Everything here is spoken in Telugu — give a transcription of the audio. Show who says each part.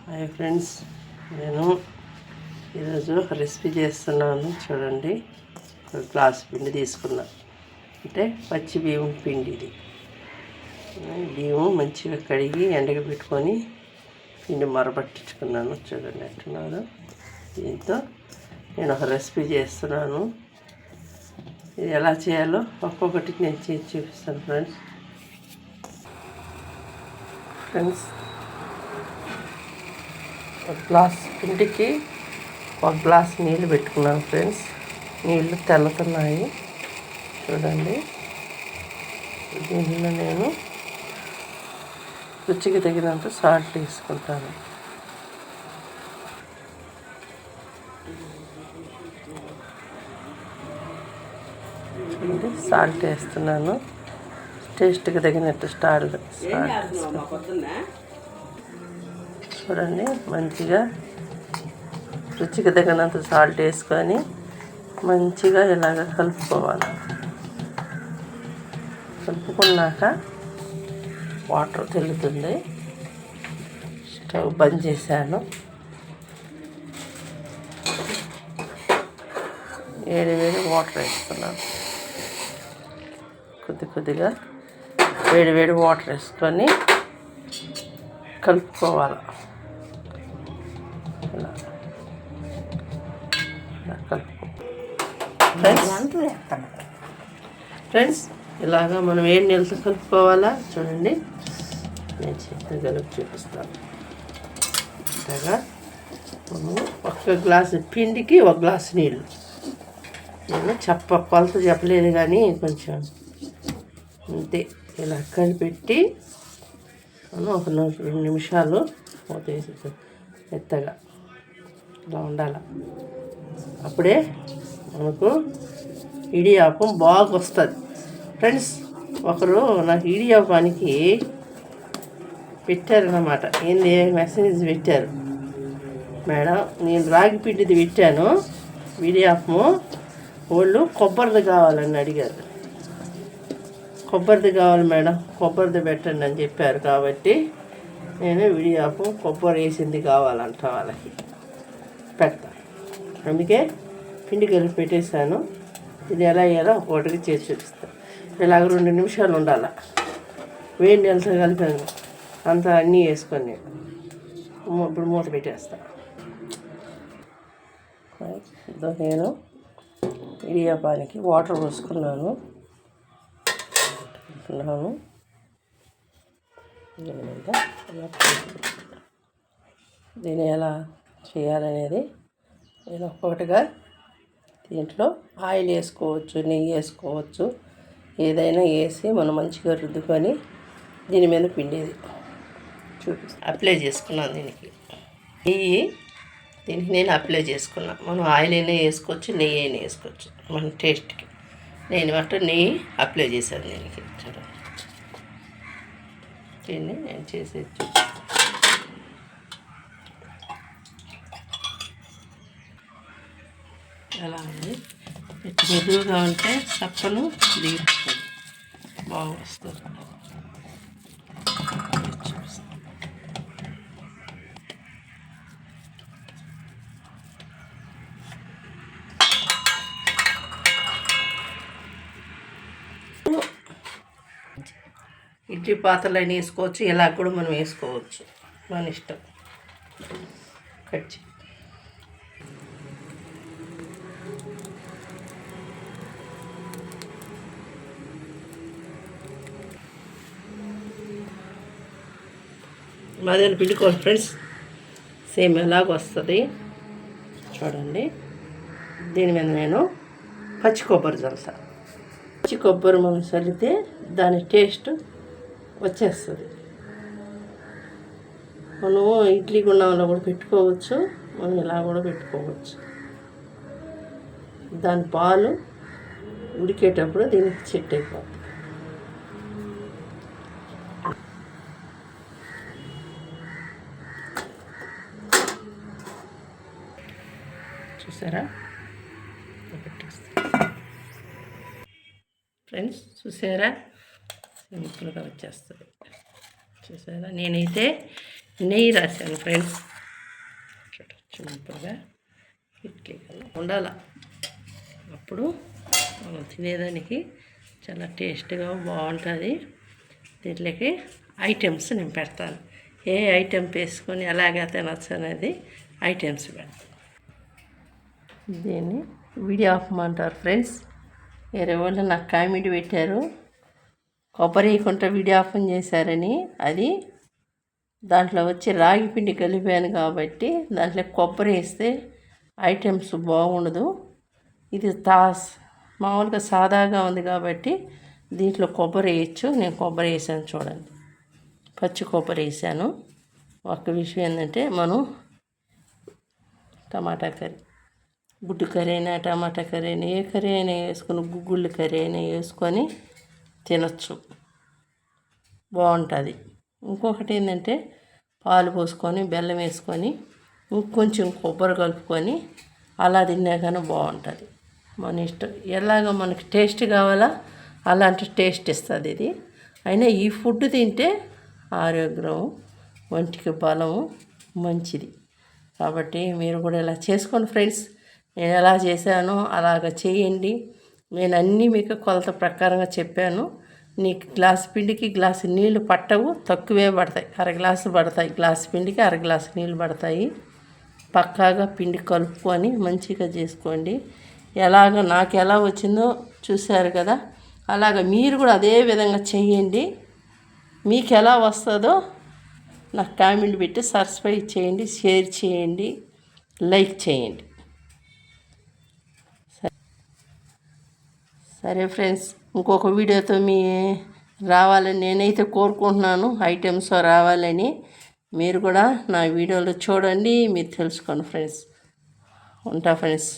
Speaker 1: హాయ్ ఫ్రెండ్స్, నేను ఈరోజు రెసిపీ చేస్తున్నాను. చూడండి, ఒక గ్లాస్ పిండి తీసుకున్నా. అంటే పచ్చి బియ్యం పిండి. ఇది బియ్యం మంచిగా కడిగి ఎండగా పెట్టుకొని పిండి మరపట్టించుకున్నాను. చూడండి ఎట్టున్నాను. దీంతో నేను ఒక రెసిపీ చేస్తున్నాను. ఇది ఎలా చేయాలో ఒక్కొక్కటి నేను చేసి చూపిస్తాను ఫ్రెండ్స్. ఒక గ్లాస్ పిండికి ఒక గ్లాస్ నీళ్ళు పెట్టుకున్నాను ఫ్రెండ్స్. నీళ్ళు తెల్లతున్నాయి చూడండి. దీనిలో నేను రుచికి తగినంత సాల్ట్ తీసుకుంటాను. చూడండి, సాల్ట్ వేస్తున్నాను. టేస్ట్కి తగినట్టు సాల్ట్ చూడండి. మంచిగా రుచికి తగినంత సాల్ట్ వేసుకొని మంచిగా ఇలాగ కలుపుకోవాలి. కలుపుకున్నాక వాటర్ తెలుగుతుంది. స్టవ్ బంద్ చేశాను. వేడి వాటర్ వేస్తున్నాను. కొద్దిగా వేడి వాటర్ వేసుకొని కలుపుకోవాలి. ఫ్రెండ్స్, ఇలాగా మనం వేడి నీళ్ళతో కలుపుకోవాలా. చూడండి, నేను చేతితో కలిపి చూపిస్తాను. ఇలాగా మనం ఒక గ్లాసు పిండికి ఒక గ్లాసు నీళ్ళు. నేను కొలత చెప్పలేదు కానీ కొంచెం అంతే. ఇలా కలిపెట్టి మనం ఒక 2 నిమిషాలు మూత వేసి మెత్తగా ఇలా ఉండాలి. అప్పుడే మనకు ఇడియాపం బాగా వస్తుంది. ఫ్రెండ్స్, ఒకరు నాకు ఇడియాపానికి పెట్టారన్నమాట. ఏంది మెసేజ్ పెట్టారు, మేడం నేను రాగి పిండిది పెట్టాను, ఇడియాపము వాళ్ళు కొబ్బరిది కావాలని అడిగారు. కొబ్బరిది కావాలి మేడం, కొబ్బరిది పెట్టండి అని చెప్పారు. కాబట్టి నేను ఇడియాపం కొబ్బరి వేసింది కావాలంట వాళ్ళకి పెడతా. అందుకే పిండి కలిపి పెట్టేశాను. ఇది ఎలా వేయాలో ఒకటికి చేసి చూపిస్తాను. ఇలాగ 2 నిమిషాలు ఉండాలి. వేడి నీళ్ళతో కలిపాను అంతా అన్నీ వేసుకొని ఇప్పుడు మూత పెట్టేస్తాను. నేను ఇడియాపానికి వాటర్ పోసుకున్నాను. దీన్ని ఎలా చేయాలనేది నేను ఒక్కొక్కటిగా దీంట్లో ఆయిల్ వేసుకోవచ్చు, నెయ్యి వేసుకోవచ్చు, ఏదైనా వేసి మనం మంచిగా రుద్దుకొని దీని మీద పిండేది అప్లై చేసుకున్నాను. దీనికి నేను అప్లై చేసుకున్నాను. మనం ఆయిల్ అయినా వేసుకోవచ్చు, నెయ్యి అయినా వేసుకోవచ్చు మన టేస్ట్కి. నేను బట్టి నెయ్యి అప్లై చేశాను దీనికి. చూడండి, దీన్ని నేను చేసేది ఎలా ఉంది. మెదువుగా ఉంటే చప్పను దిగుతుంది, బాగా వస్తుంది. ఇడ్లీ పాత్రలు అయినా వేసుకోవచ్చు, ఇలా కూడా మనం వేసుకోవచ్చు, మన ఇష్టం. కట్ చేయి. మాదిరి పిండుకోవాలి ఫ్రెండ్స్, సేమ్ ఎలాగ వస్తుంది చూడండి. దీని మీద నేను పచ్చి కొబ్బరి చల్లుతా. పచ్చి కొబ్బరి మనం చల్లితే దాని టేస్ట్ వచ్చేస్తుంది. మనము ఇడ్లీ గుండంలో కూడా పెట్టుకోవచ్చు, మనం ఇలా కూడా పెట్టుకోవచ్చు. దాని పాలు ఉడికేటప్పుడు దీనికి సెట్ అయిపోతుంది. చూసారా ఫ్రెండ్స్, చూసారా సింపుల్గా వచ్చేస్తుంది. చూసారా, నేనైతే నెయ్యి రాశాను ఫ్రెండ్స్. సింపుల్గా ఇడ్లీ కల్లా ఉండాలి. అప్పుడు మనం తినేదానికి చాలా టేస్ట్గా బాగుంటుంది. దీంట్లోకి ఐటమ్స్ నేను పెడతాను. ఏ ఐటెం వేసుకొని ఎలాగ తినచ్చు అనేది ఐటమ్స్ పెడతాను. దీన్ని వీడియో ఆపమంటారు ఫ్రెండ్స్. వేరే వాళ్ళు నాకు కామెంట్ పెట్టారు, కొబ్బరి వేయకుండా వీడియో ఆఫ్ చేశారని. అది దాంట్లో వచ్చి రాగి పిండి కలిపాను కాబట్టి దాంట్లో కొబ్బరి వేస్తే ఐటమ్స్ బాగుండదు. ఇది మామూలుగా సాదాగా ఉంది కాబట్టి దీంట్లో కొబ్బరి వేయచ్చు. నేను కొబ్బరి వేసాను చూడండి, పచ్చి కొబ్బరి వేసాను. ఒక్క విషయం ఏంటంటే మనం టమాటా కర్రీ, గుడ్డు కర్రీ అయినా టమాటా కర్రీ అయినా ఏ కర్రీ అయినా వేసుకొని, గుగ్గుళ్ళు కర్రీ అయినా వేసుకొని తినచ్చు, బాగుంటుంది. ఇంకొకటి ఏంటంటే పాలు పోసుకొని బెల్లం వేసుకొని ఇంకొంచెం కొబ్బరి కలుపుకొని అలా తిన్నా కానీ బాగుంటుంది. మన ఇష్టం, ఎలాగ మనకి టేస్ట్ కావాలా అలాంటి టేస్ట్ ఇస్తుంది ఇది. అయినా ఈ ఫుడ్ తింటే ఆరోగ్యం, ఒంటికి బలము, మంచిది. కాబట్టి మీరు కూడా ఇలా చేసుకోండి ఫ్రెండ్స్. నేను ఎలా చేశానో అలాగ చేయండి. నేను అన్నీ మీకు కొలత ప్రకారంగా చెప్పాను. నీకు గ్లాసు పిండికి గ్లాసు నీళ్ళు పట్టవు, తక్కువే పడతాయి. అరగ్లాసు పడతాయి, గ్లాసు పిండికి అరగ్లాసు నీళ్ళు పడతాయి. పక్కాగా పిండి కలుపుకొని మంచిగా చేసుకోండి. నాకు ఎలా వచ్చిందో చూశారు కదా, అలాగ మీరు కూడా అదే విధంగా చేయండి. మీకు ఎలా వస్తుందో నాకు కామెంట్ పెట్టి సబ్స్క్రైబ్ చేయండి, షేర్ చేయండి, లైక్ చేయండి. సరే ఫ్రెండ్స్, ఇంకొక వీడియోతో రావాలని నేనైతే కోరుకుంటున్నాను. ఐటమ్స్ రావాలని మీరు కూడా నా వీడియోలో చూడండి, మీరు తెలుసుకోండి ఫ్రెండ్స్. ఉంటా ఫ్రెండ్స్.